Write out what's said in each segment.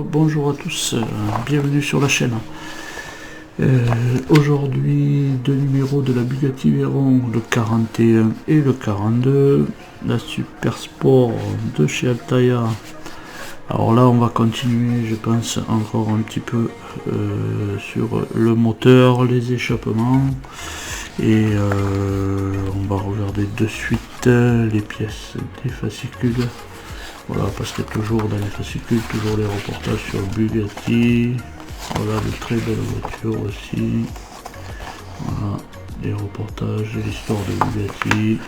Bonjour à tous, bienvenue sur la chaîne. Aujourd'hui, deux numéros de la Bugatti Veyron, le 41 et le 42, la Super Sport de chez Altaïa. Alors là, on va continuer, je pense, encore un petit peu sur le moteur, les échappements, et on va regarder de suite les pièces des fascicules. Voilà, parce que toujours dans les fascicules, toujours les reportages sur Bugatti. Voilà, de très belles voitures aussi. Voilà, les reportages et l'histoire de Bugatti.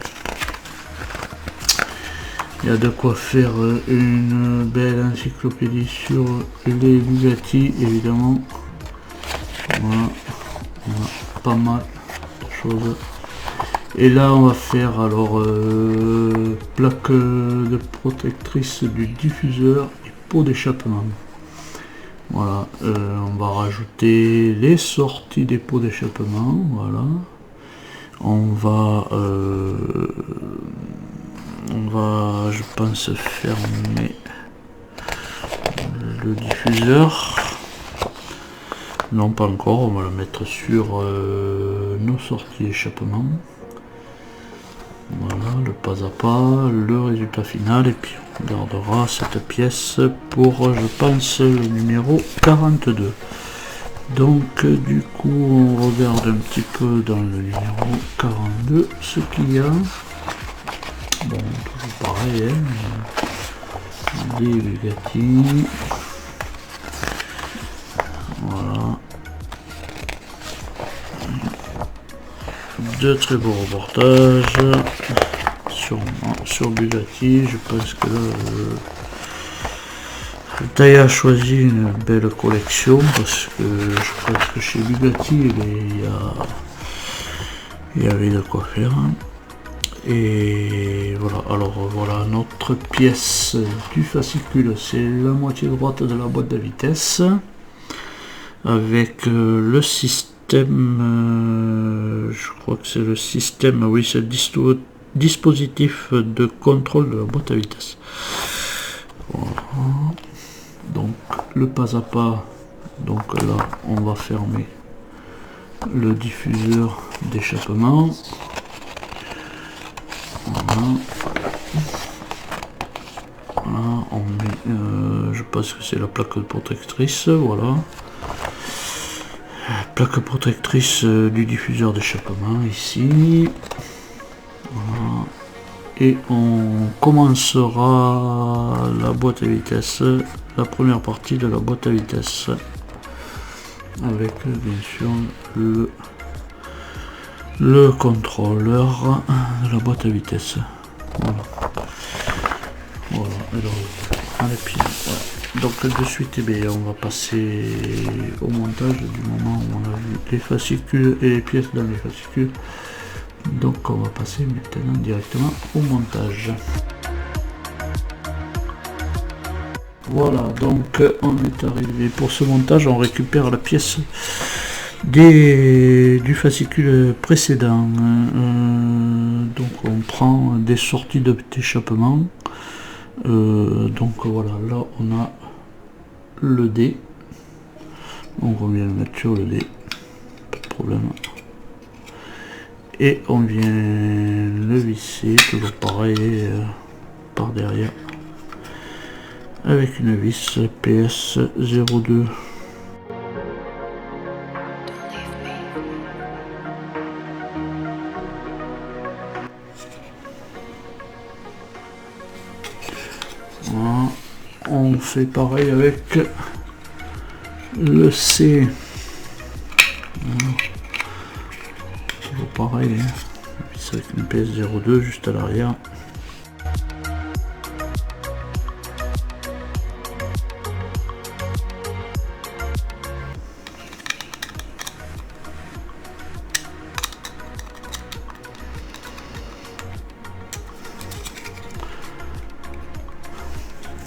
Il y a de quoi faire une belle encyclopédie sur les Bugatti, évidemment. Voilà, on a pas mal de choses. Et là on va faire alors plaque de protectrice du diffuseur et pot d'échappement. Voilà, on va rajouter les sorties des pots d'échappement. Voilà, on va je pense fermer le diffuseur. Non, pas encore, on va le mettre sur nos sorties échappement. Voilà, le pas à pas, le résultat final, et puis on gardera cette pièce pour, je pense, le numéro 42. Donc du coup, on regarde un petit peu dans le numéro 42 ce qu'il y a. Bon, toujours pareil, hein, des Bugatti. Voilà. De très beaux reportages sur Bugatti. Je pense que là, Altaïa a choisi une belle collection, parce que je pense que chez Bugatti il y avait de quoi faire. Et voilà, alors voilà notre pièce du fascicule, c'est la moitié droite de la boîte de vitesse avec le système. Je crois que c'est le système, oui, c'est le dispositif de contrôle de la boîte à vitesse. Voilà. Donc le pas à pas, donc là on va fermer le diffuseur d'échappement. Voilà. Voilà, on met, je pense que c'est la plaque protectrice, voilà. Plaque protectrice du diffuseur d'échappement ici. Voilà. Et on commencera la boîte à vitesse, la première partie de la boîte à vitesse, avec bien sûr le contrôleur de la boîte à vitesse. Voilà. Voilà, alors, puis, voilà. Donc de suite, eh bien, on va passer au montage du moment où on a vu les fascicules et les pièces dans les fascicules. Donc on va passer maintenant directement au montage. Voilà, donc on est arrivé pour ce montage, on récupère la pièce du fascicule précédent. Donc on prend des sorties d'échappement. Donc voilà, là on a le dé, donc on vient le mettre sur le dé, pas de problème, et on vient le visser, toujours pareil, par derrière, avec une vis PS02. Voilà. On fait pareil avec le C. Voilà. Toujours pareil, hein. Avec une PS02 juste à l'arrière.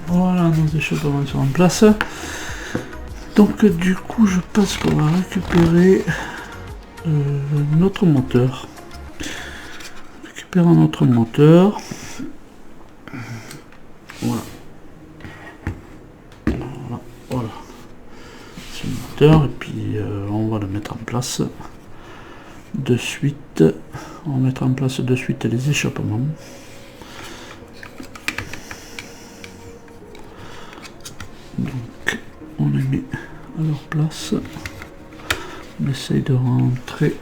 Voilà, nos échappements sont en place. Donc du coup je pense qu'on va récupérer notre moteur. Récupérons notre moteur. Voilà. Voilà. moteur, et puis on va le mettre en place de suite. On va mettre en place de suite les échappements. Donc on les met à leur place. On essaye de rentrer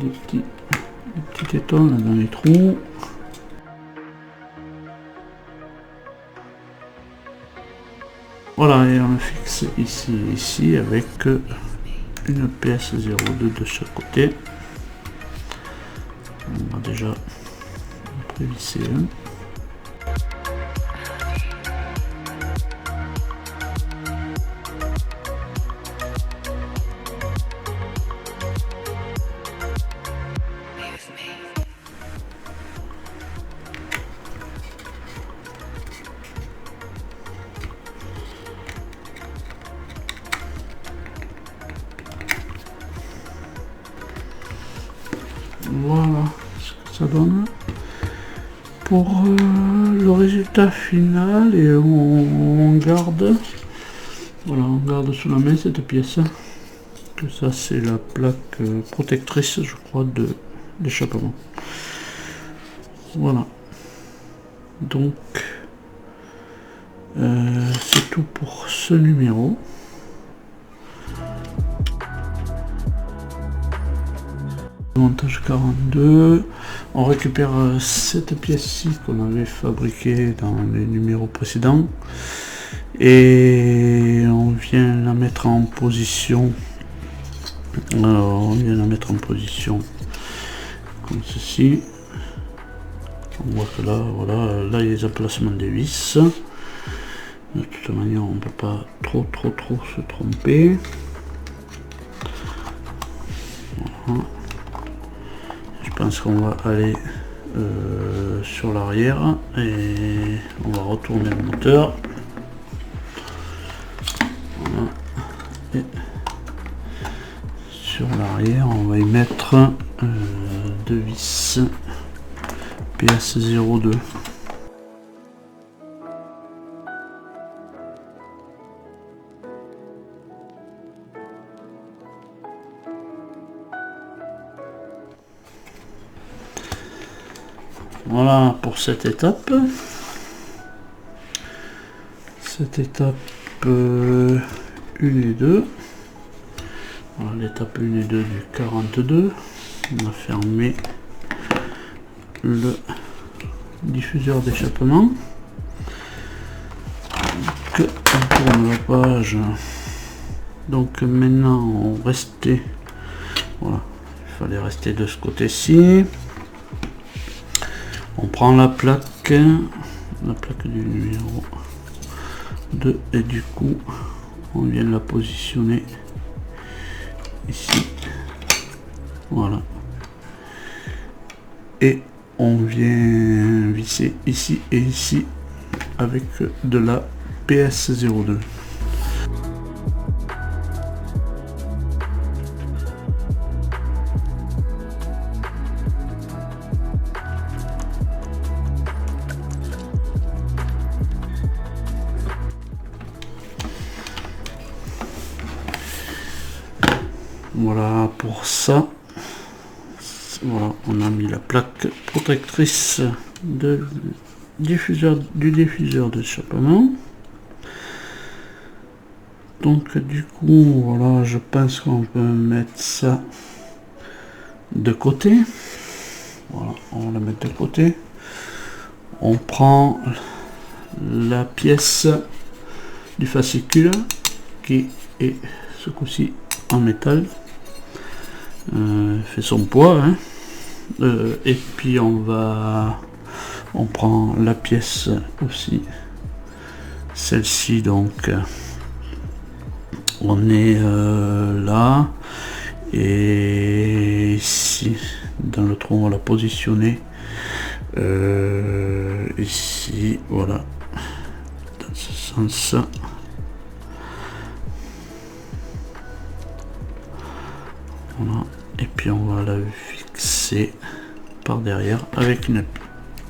les petits tétons là dans les trous. Voilà, et on le fixe ici avec une PS02 de chaque côté. On va déjà prévisser un. Voilà ce que ça donne pour le résultat final, et on garde, voilà, on garde sous la main cette pièce, que ça c'est la plaque protectrice, je crois, de l'échappement. Voilà, donc c'est tout pour ce numéro. Montage 42, on récupère cette pièce-ci qu'on avait fabriquée dans les numéros précédents et on vient la mettre en position. Alors, on vient la mettre en position comme ceci. On voit que là, voilà, là il y a les emplacements des vis. De toute manière, on ne peut pas trop se tromper. Voilà. Je pense qu'on va aller sur l'arrière et on va retourner le moteur. Voilà. Et sur l'arrière, on va y mettre deux vis PS02. Voilà pour cette étape. Cette étape 1 et 2. Voilà l'étape 1 et 2 du 42. On a fermé le diffuseur d'échappement. On tourne la page. Donc maintenant on restait. Voilà, il fallait rester de ce côté-ci. On prend la plaque du numéro 2 et du coup on vient la positionner ici. Voilà. Et on vient visser ici et ici avec de la PS02. Voilà pour ça. Voilà, on a mis la plaque protectrice du diffuseur d'échappement. Donc du coup, voilà, je pense qu'on peut mettre ça de côté. Voilà, on va la mettre de côté. On prend la pièce du fascicule qui est ce coup-ci en métal. Fait son poids, hein. Et puis on prend la pièce aussi, celle-ci. Donc on est là et ici dans le trou, on va la positionner ici, voilà, dans ce sens. Voilà. Et puis on va la fixer par derrière avec une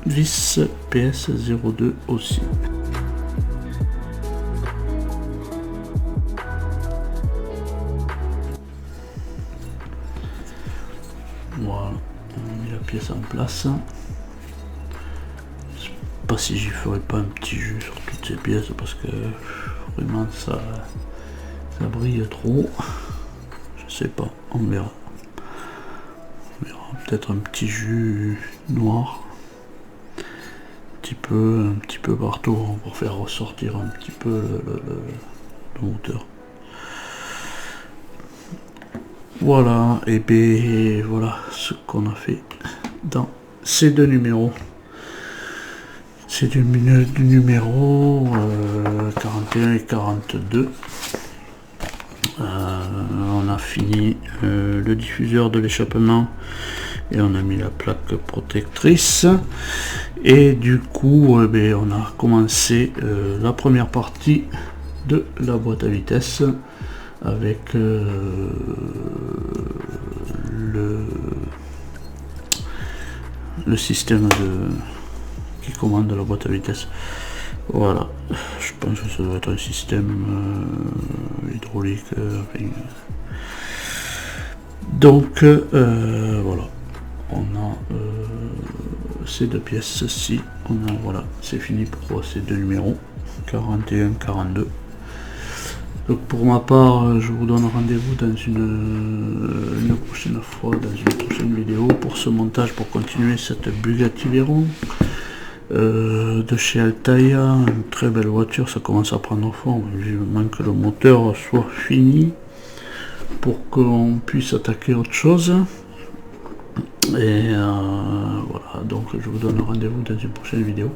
vis PS02 aussi. pièces en place. Je sais pas si j'y ferai pas un petit jus sur toutes ces pièces parce que vraiment ça brille trop. Je sais pas, on verra. Peut-être un petit jus noir. Un petit peu partout pour faire ressortir un petit peu le moteur. Voilà, et bien voilà ce qu'on a fait dans ces deux numéros. C'est du numéro 41 et 42. On a fini le diffuseur de l'échappement et on a mis la plaque protectrice, et du coup on a commencé la première partie de la boîte à vitesse avec le système qui commande la boîte à vitesse. Voilà, je pense que ça doit être un système hydraulique. Donc voilà, on a ces deux pièces-ci. Voilà, c'est fini pour ces deux numéros 41 42. Donc pour ma part, je vous donne rendez-vous dans une prochaine fois, dans une prochaine vidéo pour ce montage, pour continuer cette Bugatti Veyron de chez Altaïa. Une très belle voiture, ça commence à prendre forme, vivement que le moteur soit fini pour qu'on puisse attaquer autre chose. Et voilà, donc je vous donne rendez-vous dans une prochaine vidéo.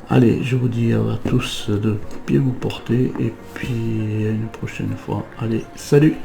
Allez, je vous dis à tous de bien vous porter, et puis à une prochaine fois. Allez, salut!